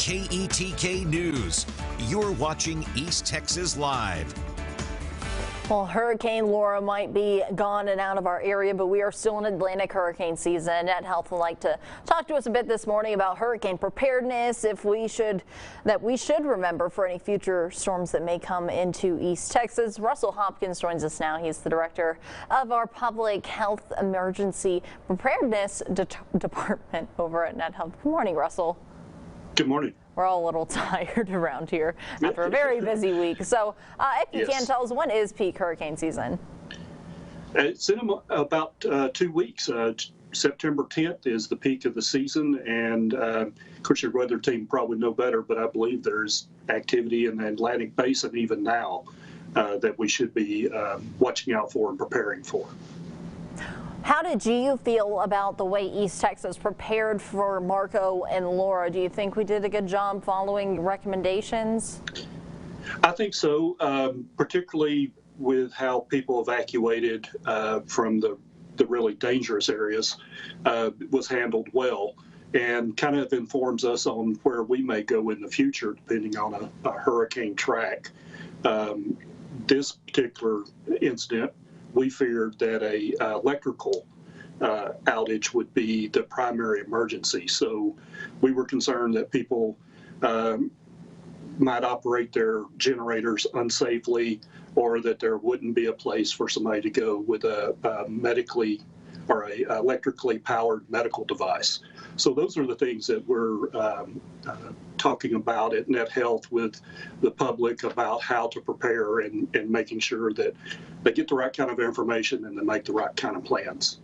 KETK News. You're watching East Texas Live. Well, Hurricane Laura might be gone and out of our area, but we are still in Atlantic hurricane season. Net Health would like to talk to us a bit this morning about hurricane preparedness, that we should remember for any future storms that may come into East Texas. Russell Hopkins joins us now. He's the director of our Public Health Emergency Preparedness Department over at Net Health. Good morning, Russell. Good morning. We're all a little tired around here after a very busy week. So if you can tell us, when is peak hurricane season? It's in about 2 weeks. September 10th is the peak of the season. And of course, your weather team probably know better, but I believe there's activity in the Atlantic Basin even now that we should be watching out for and preparing for. How did you feel about the way East Texas prepared for Marco and Laura? Do you think we did a good job following recommendations? I think so, particularly with how people evacuated from the really dangerous areas was handled well, and kind of informs us on where we may go in the future depending on a hurricane track. This particular incident, we feared that a electrical outage would be the primary emergency. So we were concerned that people might operate their generators unsafely, or that there wouldn't be a place for somebody to go with a medically or a electrically powered medical device. So those are the things that we're talking about at Net Health with the public about how to prepare and making sure that they get the right kind of information and they make the right kind of plans.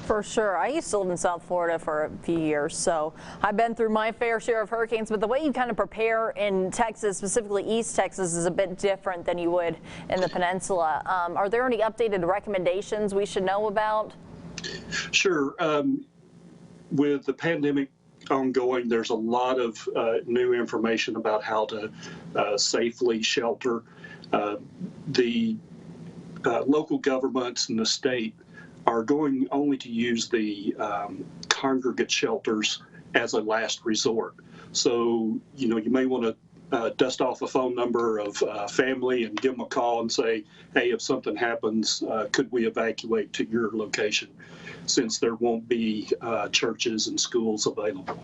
For sure. I used to live in South Florida for a few years, so I've been through my fair share of hurricanes, but the way you kind of prepare in Texas, specifically East Texas, is a bit different than you would in the peninsula. Are there any updated recommendations we should know about? Sure. With the pandemic ongoing, there's a lot of new information about how to safely shelter. The local governments and the state are going only to use the congregate shelters as a last resort. So, you may want to dust off a phone number of family and give them a call and say, hey, if something happens, could we evacuate to your location, since there won't be churches and schools available.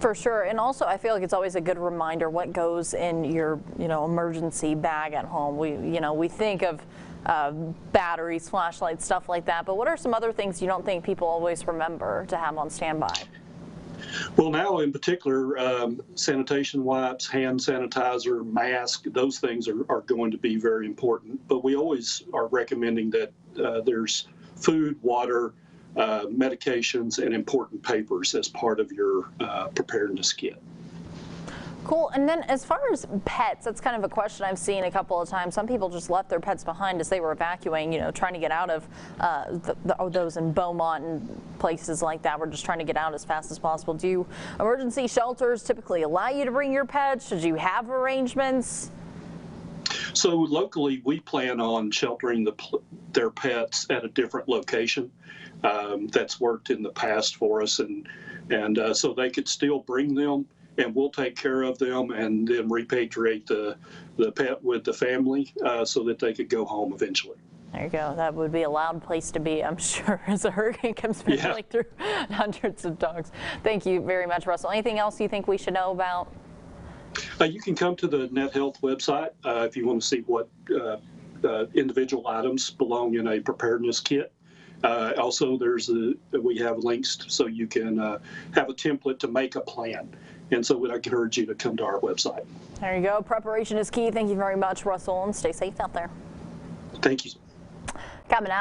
For sure. And also, I feel like it's always a good reminder what goes in your, emergency bag at home. We think of batteries, flashlights, stuff like that. But what are some other things you don't think people always remember to have on standby? Well, now in particular, sanitation wipes, hand sanitizer, mask, those things are going to be very important. But we always are recommending that there's food, water, medications, and important papers as part of your preparedness kit. Cool. And then as far as pets, that's kind of a question I've seen a couple of times. Some people just left their pets behind as they were evacuating, trying to get out of those in Beaumont and places like that. We're just trying to get out as fast as possible. Do emergency shelters typically allow you to bring your pets? Should you have arrangements? So locally, we plan on sheltering their pets at a different location. That's worked in the past for us, and so they could still bring them, and we'll take care of them and then repatriate the pet with the family so that they could go home eventually. There you go. That would be a loud place to be, I'm sure, as a hurricane comes barreling through hundreds of dogs. Thank you very much, Russell. Anything else you think we should know about? You can come to the Net Health website if you want to see what individual items belong in a preparedness kit. Also, we have links so you can have a template to make a plan. And so I encourage you to come to our website. There you go. Preparation is key. Thank you very much, Russell, and stay safe out there. Thank you. Coming out.